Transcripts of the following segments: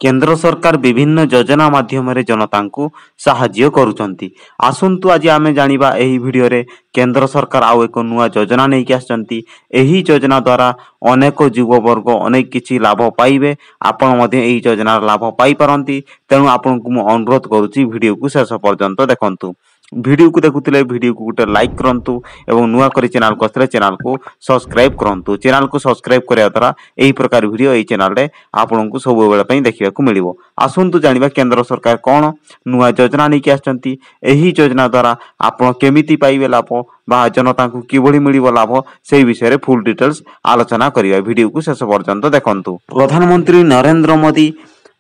केंद्र सरकार विभिन्न योजना माध्यम जनता को साहाय्य करुछंती। आसंतु आज आमे जानिबा एही वीडियो रे केंद्र सरकार आउ एक नुआ योजना नहीं आछंती। एही योजना द्वारा अनेक युववर्ग अनेक किछि लाभ पाइबे। आपण मध्ये एही योजना लाभ पाई पारंती। तेणु आपण को मु अनुरोध करूची वीडियो को शेष पर्यंत देखंतु। वीडियो को देखुतिले वीडियो को गोटे लाइक करंतु एवं नुआ करी चैनल को आसले चैनल को सब्सक्राइब करंतु। चैनल को सब्सक्राइब करिया द्वारा एही प्रकार वीडियो एही चैनल रे आपण को सब बेले पई देखिबा को मिलिबो। आसंतु जानिबा केंद्र सरकार कोन नुआ योजना नहीं आछंती। एही योजना द्वारा आपण केमिति पाइबे लाभ बा जनता को किभଳି मिलिबो लाभ सेही विषय रे फुल डिटेल्स आलोचना करिया। वीडियो को शेष पर्यंत देखंतु। प्रधानमंत्री नरेंद्र मोदी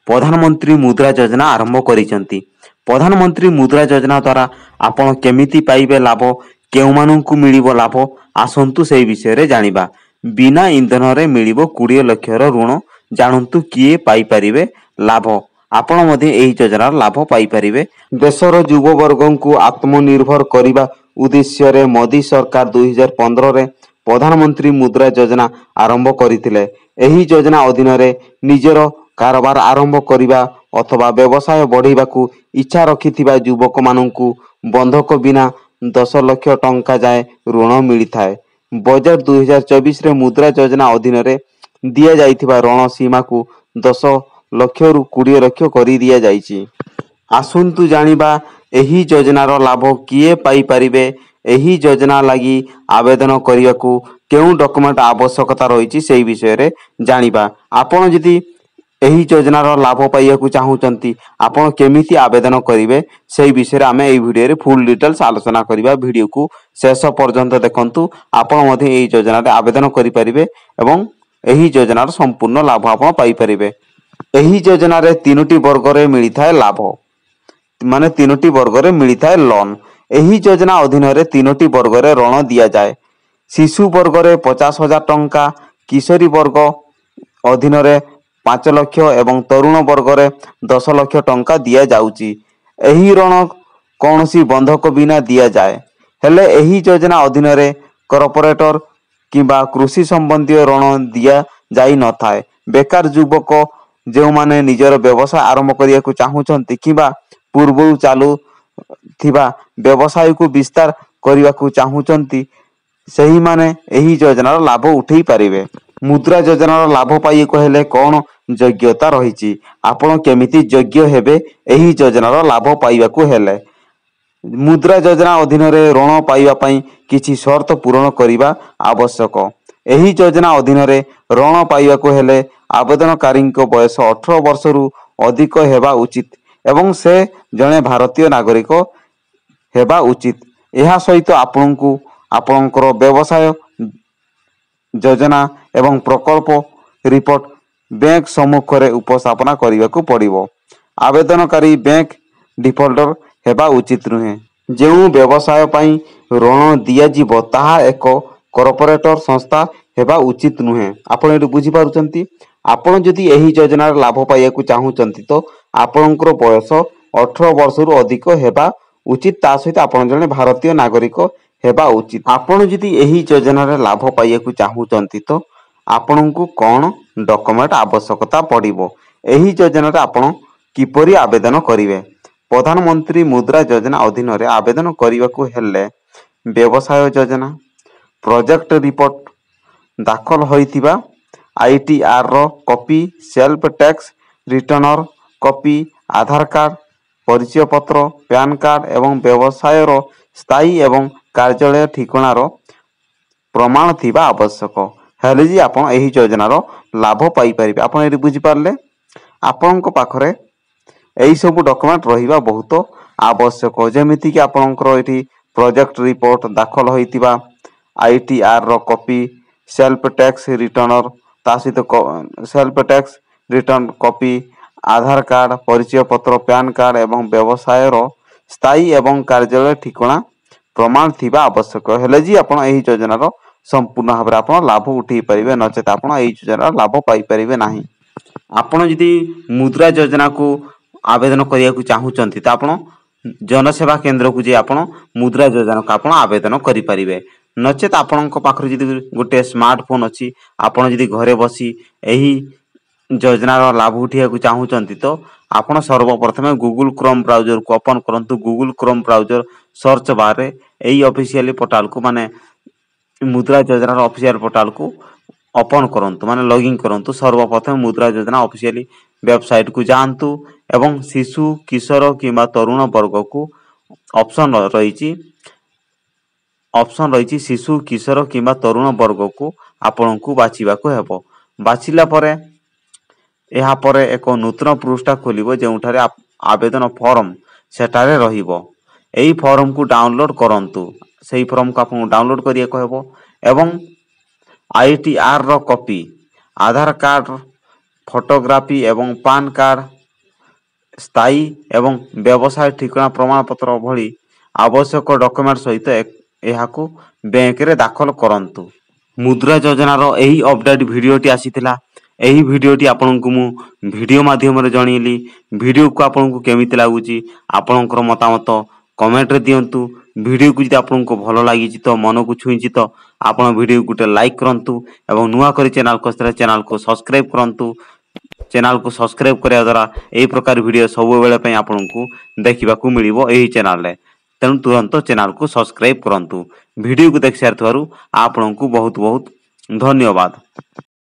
प्रधानमंत्री मुद्रा योजना आरंभ करिसंती। प्रधानमंत्री मुद्रा योजना द्वारा आपण केमिति पाइबे लाभ केउमानंकु मिलिबो लाभ आसंतु सेही विषय रे जानिबा। बिना इंधन रे मिलिबो 20 लाख रो ऋण जानंतु किए पाई परिबे लाभ। आपण मध्ये एही योजना लाभ पाई परिबे। देशर युवा वर्गों को आत्मनिर्भर करिबा उद्देश्य रे मोदी सरकार 2015 रे प्रधानमंत्री मुद्रा योजना आरंभ करिथिले। एही योजना अधीन रे निजर कारोबार आरंभ करिबा अथवा व्यवसाय बढ़ाइबाकू इच्छा रखिथिबा युवक माननकू बंधक बिना 10 लाख टंका जाए ऋण मिलिथाए। बजट 2024 रे मुद्रा योजना अधीन रे दिया जाइथिबा ऋण सीमा को 10 लाख रु 20 लाख करी दिया जाइछि। आसंतु जानिबा एही योजनार लाभ किए पाई परिबे। एही योजना लागि आवेदन करियाकू केउ डॉक्यूमेंट आवश्यकता रहिछि सेही विषय रे जानिबा। आपण जदि एही योजनार लाभ पाइयाकू चाहूचंती आपण केमिति आवेदन करिवे सेही विषय रे आमे एही वीडियो रे फुल डिटेल्स आलोचना करिबा। वीडियो को शेष पर्यंत देखंतु। आपण मध्ये एही योजना रे आवेदन करि परिबे एवं एही योजनार संपूर्ण लाभ आपण पाई परिबे। एही योजना रे 3टी वर्ग रे मिलिथाय लाभ माने 3टी वर्ग रे मिलिथाय लोन। एही योजना अधीन रे 3टी वर्ग रे ऋण दिया जाए। शिशु वर्ग रे 50,000 टंका, किशोरी वर्ग अधीन रे 5 लाख एवं तरुण वर्ग रे 10 लाख टंका दिया जाउची। एही ऋण कोनोसी बंधक बिना दिया जाए। हेले एही योजना अधीन रे कॉर्पोरेटर किबा कृषि संबंधी ऋण दिया जाई न थाए। बेकार युवक जो माने निजर व्यवसाय आरंभ करिया को चाहूचंती किबा पूर्व चालू थिबा व्यवसाय को विस्तार करिया को चाहूचंती सही माने एही योजनार लाभ उठेई पारिबे। मुद्रा योजनार लाभ पाई कहले कोन योग्यता रहिछि। आपण केमिति योग्य हेबे एही योजनार लाभ पाइबा को हेले मुद्रा योजना अधीन रे ऋण पाइबा पई किछि शर्त पूर्ण करिबा आवश्यक। एही योजना अधीन रे ऋण पाइबा को हेले आवेदनकारी को बयस 18 वर्ष रु अधिक हेबा उचित एवं से जने भारतीय नागरिक हेबा उचित। एहा सहित आपनकू आपनकर व्यवसाय योजना एवं प्रकल्प रिपोर्ट बैंक सम्मुख रे उपस्थापना करिबा को पड़िबो। आवेदनकारी बैंक डिफॉल्टर हेबा उचित रुहे। जेउ व्यवसाय पई ऋण दिया जीवो ताहा एक कॉर्पोरेटर संस्था हेबा उचित नुहे। आपण एटु बुझी पारुचंती। आपण जदि एही योजना लाभ पाइया को चाहूचंती तो आपनकर बयस 18 वर्ष रु अधिक हेबा उचित। ता सहित आपण जने भारतीय नागरिक हेबा उचित। आपण जदि एही योजना रे लाभ पाइया को चाहूचंती तो आपनकू कोन डॉक्यूमेंट आवश्यकता पड़िबो। एही योजना रे आपण किपरि आवेदन करिवे। प्रधानमंत्री मुद्रा योजना अधीन रे आवेदन करिवा को हेले व्यवसाय योजना प्रोजेक्ट रिपोर्ट दाखल होइथिबा आईटीआर रो कॉपी, सेल्फ टैक्स रिटर्नर कॉपी, आधार कार्ड, परिचय पत्र, पैन कार्ड एवं व्यवसाय रो स्थायी एवं कार्यालय ठिकाना रो प्रमाण थिबा आवश्यक। हेले जी आपण एही योजना रो लाभ पाई परिबे। आपण एही बुझी पारले। आपनक पाखरे एही सब डॉक्यूमेंट रहिबा बहुत आवश्यक। जेमिति कि आपनकर एठी प्रोजेक्ट रिपोर्ट दाखल होइतिबा आईटीआर रो कॉपी, सेल्फ टैक्स रिटर्नर ता सहित self tax return copy, Aadhaar card, परिचय पत्र, पैन कार्ड एवं व्यवसाय रो स्थायी एवं कार्यालय ठिकाना प्रमाण थिबा आवश्यक। हेले जी आपण एही योजना रो संपूर्ण भाबरे आपण लाभ उठेई परिबे। नचेत आपण एही योजना लाभ पाई परिबे नाही। आपण जदि मुद्रा योजना को आवेदन करिया को चाहूचंती त आपण जनसेवा केंद्र को जे आपण मुद्रा योजना को आपण आवेदन करि परिबे। नचेत आपणक पाखरे जदि गोटे स्मार्टफोन अछि आपण जदि घरे बसी एही योजनार लाभ उठाइବାକୁ चाहूचंती तो आपण सर्वप्रथमे गूगल क्रोम ब्राउजर को ओपन करंतु। Google Chrome browser search bar रे एई ऑफिशियल पोर्टल को माने मुद्रा योजनार ऑफिशियल पोर्टल को ओपन करंतु माने लॉगिन करंतु। सर्वप्रथम मुद्रा योजना ऑफिशियल वेबसाइट को जांतु एवं शिशु किशोर किंबा तरुण वर्ग को ऑप्शन रही शिशु किशोर किंबा तरुण वर्ग को आपण को बाछिबा को हेबो। बाछिला परे एहा परे एक नूतन पृष्ठा खोलिबो जेउठारे आवेदन फॉर्म सेटारे रहिबो। एई फॉर्म को डाउनलोड करंतु। सेई फॉर्म को आपन डाउनलोड करिया कहबो एवं आईटीआर रो कॉपी, आधार कार्ड फोटोग्राफी एवं पान कार्ड, स्थायी एवं व्यवसाय ठिकाना प्रमाण पत्र भली आवश्यक डॉक्यूमेंट सहित एहाकू बैंक रे दाखल करंतु। मुद्रा योजनार एही अपडेट भिडियोटी आसीथिला। एही भिडियोटी आपनकु मु भिडियो माध्यम रे जणैली। भिडियो को आपनकु केमिति लागुची आपनकर मतामत कमेंट रे दियंतु। भिडियो को जदि आपनकु भलो लागिची तो मन को छुईची तो आपण भिडियो गुटे लाइक करंतु एवं नुवा करी चैनल को सब्सक्राइब करंतु। चैनल को सब्सक्राइब करिया द्वारा एही प्रकार वीडियो सब बेले पई आपनकु देखिबाकू मिलिबो एही चैनल रे। तेणु तुरंत चैनल को सब्सक्राइब करंतु। वीडियो को देख सारथवारु आपनकु बहुत बहुत धन्यवाद।